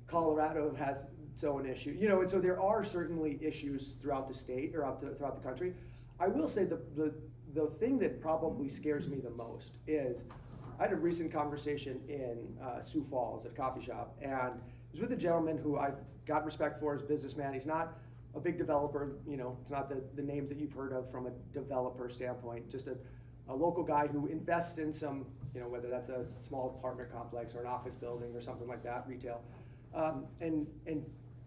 Colorado has its own issue, you know, and so there are certainly issues throughout the state or throughout the country. I will say the thing that probably scares me the most is, I had a recent conversation in Sioux Falls at a coffee shop, and it was with a gentleman who I got respect for as a businessman. He's not a big developer, you know, it's not the names that you've heard of from a developer standpoint, just a local guy who invests in some, you know, whether that's a small apartment complex or an office building or something like that, retail.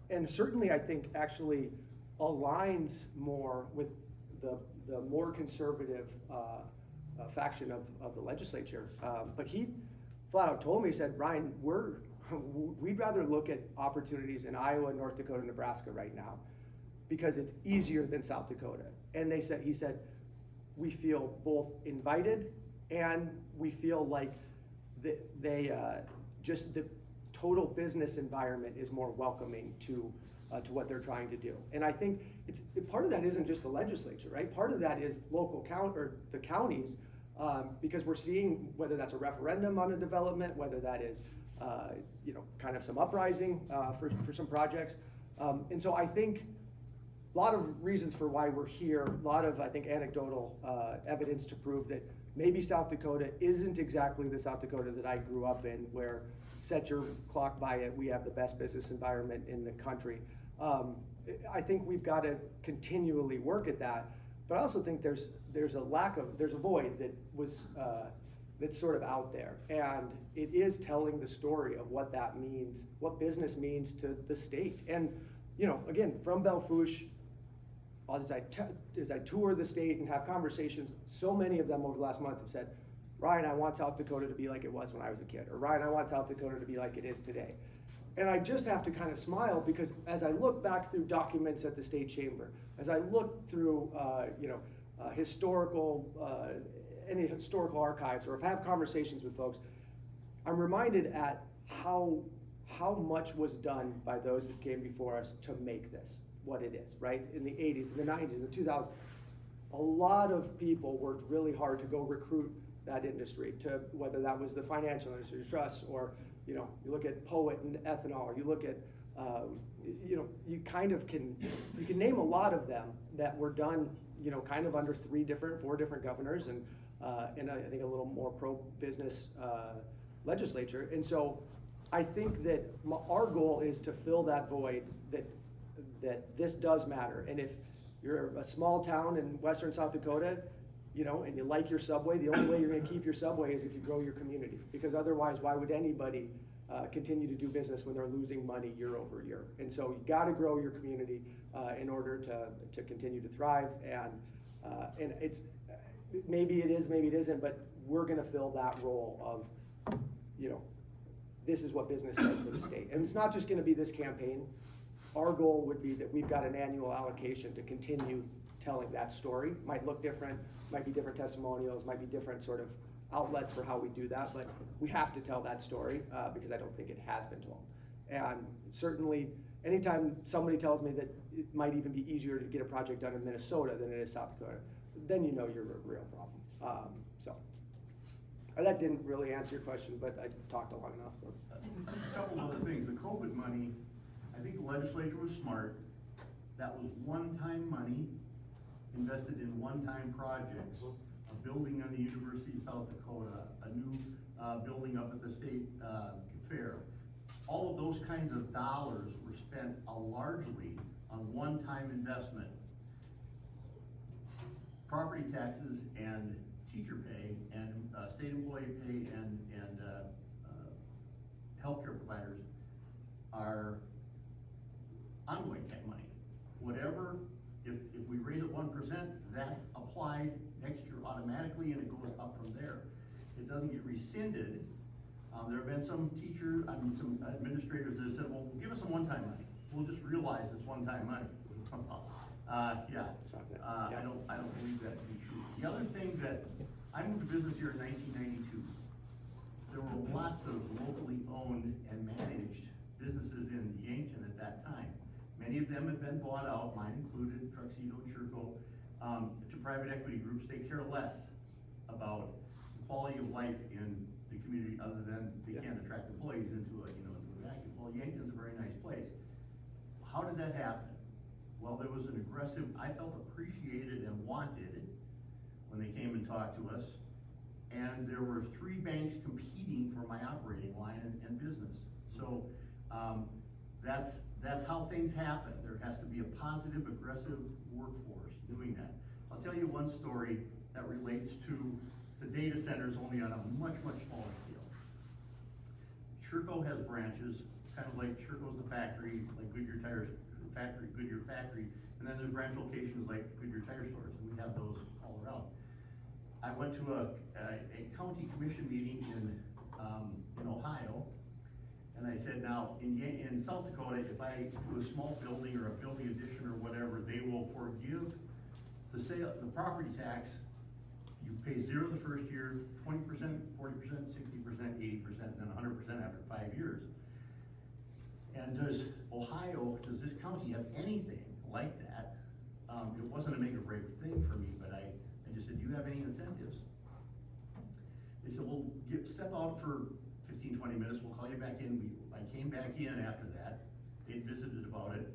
And certainly I think actually aligns more with the more conservative faction of the legislature. But he flat out told me, he said, Ryan, we'd rather look at opportunities in Iowa, North Dakota, Nebraska right now, because it's easier than South Dakota. And he said, we feel both invited and we feel like just the total business environment is more welcoming to what they're trying to do. And I think part of that isn't just the legislature, right? Part of that is the counties, because we're seeing whether that's a referendum on a development, whether that is you know, kind of some uprising for some projects. And so I think a lot of reasons for why we're here, a lot of, I think, anecdotal evidence to prove that maybe South Dakota isn't exactly the South Dakota that I grew up in, where set your clock by it, we have the best business environment in the country. I think we've got to continually work at that, but I also think there's a void that was that's sort of out there, and it is telling the story of what that means, what business means to the state. And you know, again, from Belle Fourche, as I tour the state and have conversations, so many of them over the last month have said, Ryan, I want South Dakota to be like it was when I was a kid, or Ryan, I want South Dakota to be like it is today. And I just have to kind of smile, because as I look back through documents at the state chamber, as I look through you know, any historical archives, or if I have conversations with folks, I'm reminded at how much was done by those that came before us to make this what it is, right? In the 80s, in the 90s, in the 2000s. a lot of people worked really hard to go recruit that industry, to whether that was the financial industry, trusts, or you look at Poet and ethanol, or you look at you kind of can name a lot of them that were done kind of under 4 different governors, and I think a little more pro-business legislature. And so I think that our goal is to fill that void, that this does matter. And if you're a small town in western South Dakota, and you like your subway, the only way you're gonna keep your subway is if you grow your community. Because otherwise, why would anybody continue to do business when they're losing money year over year? And so you gotta grow your community in order to continue to thrive. And it's, maybe it is, maybe it isn't, but we're gonna fill that role of, this is what business does for the state. And it's not just gonna be this campaign. Our goal would be that we've got an annual allocation to continue telling that story. Might look different, might be different testimonials, might be different sort of outlets for how we do that, but we have to tell that story because I don't think it has been told. And certainly, anytime somebody tells me that it might even be easier to get a project done in Minnesota than it is South Dakota, then you know you're a real problem. That didn't really answer your question, but I talked long enough. So.
A couple other things. The COVID money, I think the legislature was smart. That was one-time money invested in one-time projects. A building on the University of South Dakota, a new building up at the state fair. All of those kinds of dollars were spent largely on one-time investment. Property taxes and teacher pay and state employee pay and healthcare providers are ongoing type money. Whatever, if we raise it 1%, that's applied next year automatically and it goes up from there. It doesn't get rescinded. There have been some some administrators that have said, well, give us some one-time money. We'll just realize it's one-time money. I don't believe that to be true. The other thing that, I moved to business here in 1992. There were lots of locally owned and managed businesses in Yankton at that time. Many of them have been bought out, mine included, Tuxedo, Churco, to private equity groups. They care less about the quality of life in the community other than they can't attract employees into a vacuum. Well, Yankton's a very nice place. How did that happen? Well, there was an aggressive, I felt appreciated and wanted when they came and talked to us. And there were 3 banks competing for my operating line and business. So that's how things happen. There has to be a positive, aggressive workforce doing that. I'll tell you one story that relates to the data centers, only on a much, much smaller scale. Churco has branches, kind of like Churco's the factory, like Goodyear Tires factory, Goodyear factory, and then there's branch locations like Goodyear Tire stores, and we have those all around. I went to a county commission meeting in Ohio, and I said, now, in South Dakota, if I do a small building or a building addition or whatever, they will forgive the property tax. You pay 0 the first year, 20%, 40%, 60%, 80%, and then 100% after 5 years. And does this county have anything like that? It wasn't a make or break thing for me, but I just said, do you have any incentives? They said, well, step out for 15, 20 minutes, we'll call you back in. I came back in after that, they visited about it,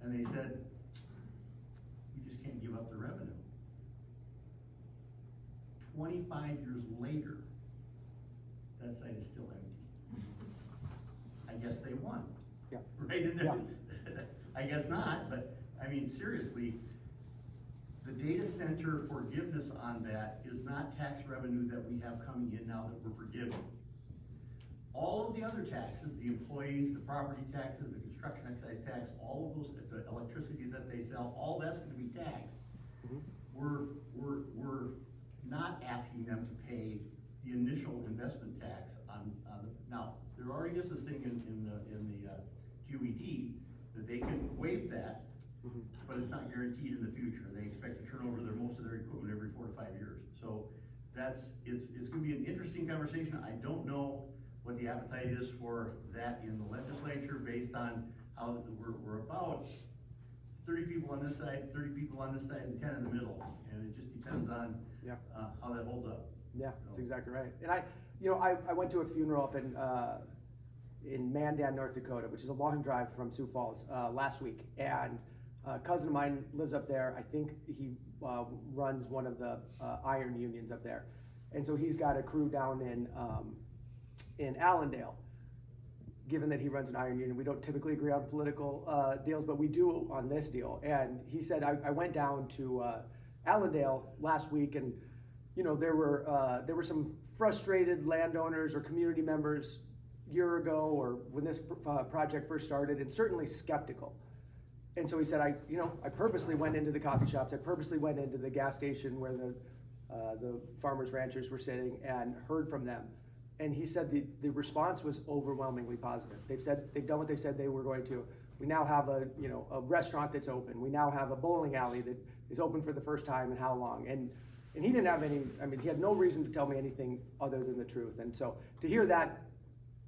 and they said, we just can't give up the revenue. 25 years later, that site is still empty. I guess they won.
Yeah.
Right?
Yeah.
I guess not, but I mean, seriously, the data center forgiveness on that is not tax revenue that we have coming in now that we're forgiving. All of the other taxes, the employees, the property taxes, the construction excise tax, all of those, the electricity that they sell, all that's gonna be taxed. Mm-hmm. We're not asking them to pay the initial investment tax on the, now, there already is this thing in the GUED that they can waive that, mm-hmm. but it's not guaranteed in the future. They expect to turn over most of their equipment every 4 to 5 years. So it's gonna be an interesting conversation. I don't know what the appetite is for that in the legislature based on how we're about 30 people on this side, 30 people on this side, and 10 in the middle, and it just depends on,
Yeah.
how that holds up.
Yeah, that's exactly right. And I went to a funeral up in Mandan, North Dakota, which is a long drive from Sioux Falls, last week. And a cousin of mine lives up there. I think he runs one of the iron unions up there. And so he's got a crew down in Allendale. Given that he runs an iron union, we don't typically agree on political deals, but we do on this deal. And he said, I went down to Allendale last week, and there were some frustrated landowners or community members a year ago or when this project first started, and certainly skeptical. And so he said, I purposely went into the coffee shops, I purposely went into the gas station where the farmers ranchers were sitting and heard from them. And he said the response was overwhelmingly positive. They've done what they said they were going to. We now have a restaurant that's open. We now have a bowling alley that is open for the first time in how long? And he didn't have he had no reason to tell me anything other than the truth. And so to hear that,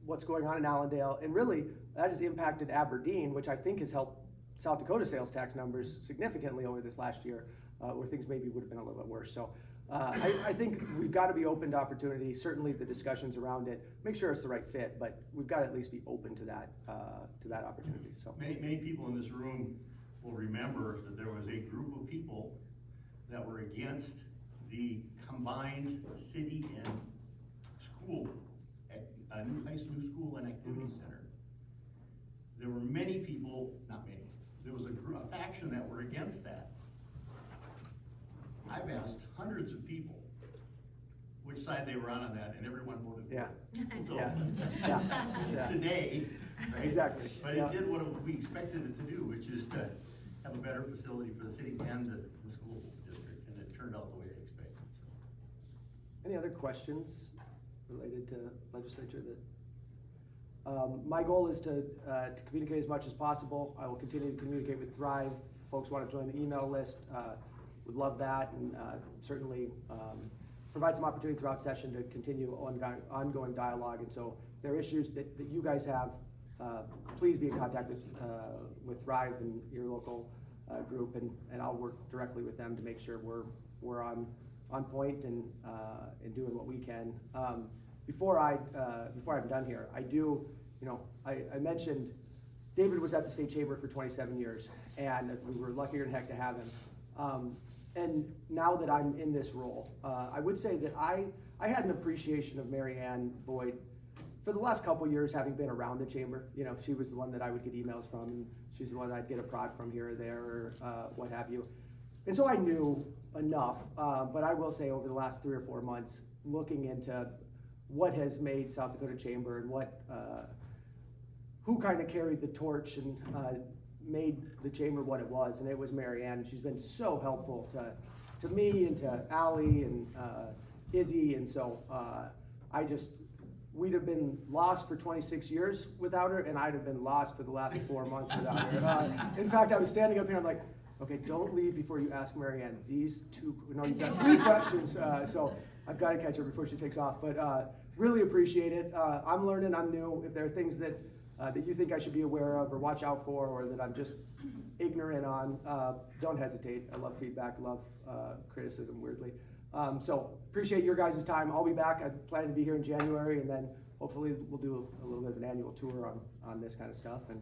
what's going on in Allendale, and really that has impacted Aberdeen, which I think has helped South Dakota sales tax numbers significantly over this last year, where things maybe would have been a little bit worse. So I think we've got to be open to opportunity, certainly the discussions around it, make sure it's the right fit, but we've got to at least be open to that opportunity. So
Many people in this room will remember that there was a group of people that were against the combined city and school, a new high school and activity center. There were many people, not many, there was a faction that were against that. I've asked hundreds of people which side they were on that, and everyone voted for it. So,
Yeah.
today, right?
Exactly.
But it did what we expected it to do, which is to have a better facility for the city and the school district, and it turned out the way they expected. So.
Any other questions related to legislature my goal is to communicate as much as possible. I will continue to communicate with Thrive. Folks want to join the email list, would love that, and certainly provide some opportunity throughout session to continue ongoing dialogue. And so if there are issues that you guys have, please be in contact with Thrive and your local group, and I'll work directly with them to make sure we're on point and doing what we can. Before I'm done here, I mentioned David was at the state chamber for 27 years, and we were luckier than heck to have him. And now that I'm in this role, I would say that I had an appreciation of Mary Ann Boyd for the last couple years, having been around the chamber. She was the one that I would get emails from, and she's the one that I'd get a prod from here or there, or what have you. And so I knew enough, but I will say over the last 3 or 4 months, looking into what has made South Dakota Chamber and who kind of carried the torch and made the chamber what it was, and it was Mary Ann. She's been so helpful to me and to Allie and Izzy, and so we'd have been lost for 26 years without her, and I'd have been lost for the last 4 months without her. In fact, I was standing up here, I'm like, okay, don't leave before you ask Mary Ann you've got 3 questions, so I've got to catch her before she takes off, but really appreciate it. I'm learning, I'm new. If there are things that you think I should be aware of or watch out for, or that I'm just ignorant on, don't hesitate. I love feedback, love criticism, weirdly. So appreciate your guys' time. I'll be back. I plan to be here in January, and then hopefully we'll do a little bit of an annual tour on this kind of stuff. And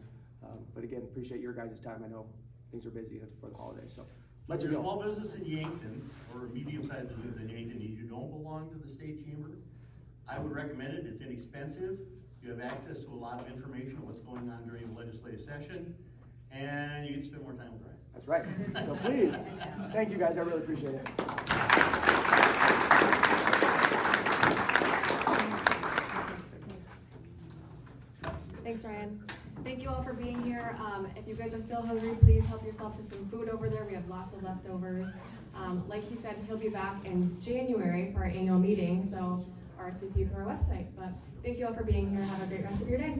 but again, appreciate your guys' time. I know things are busy for the holidays, so let you
If you're
go.
a small business in Yankton, or a medium-sized business in Yankton, and you don't belong to the state chamber, I would recommend it. It's inexpensive. You have access to a lot of information on what's going on during the legislative session, and you get to spend more time with Ryan.
That's right. So please, thank you guys. I really appreciate it.
Thanks, Ryan. Thank you all for being here. If you guys are still hungry, please help yourself to some food over there. We have lots of leftovers. Like he said, he'll be back in January for our annual meeting, so RSVP through our website. But thank you all for being here. Have a great rest of your day.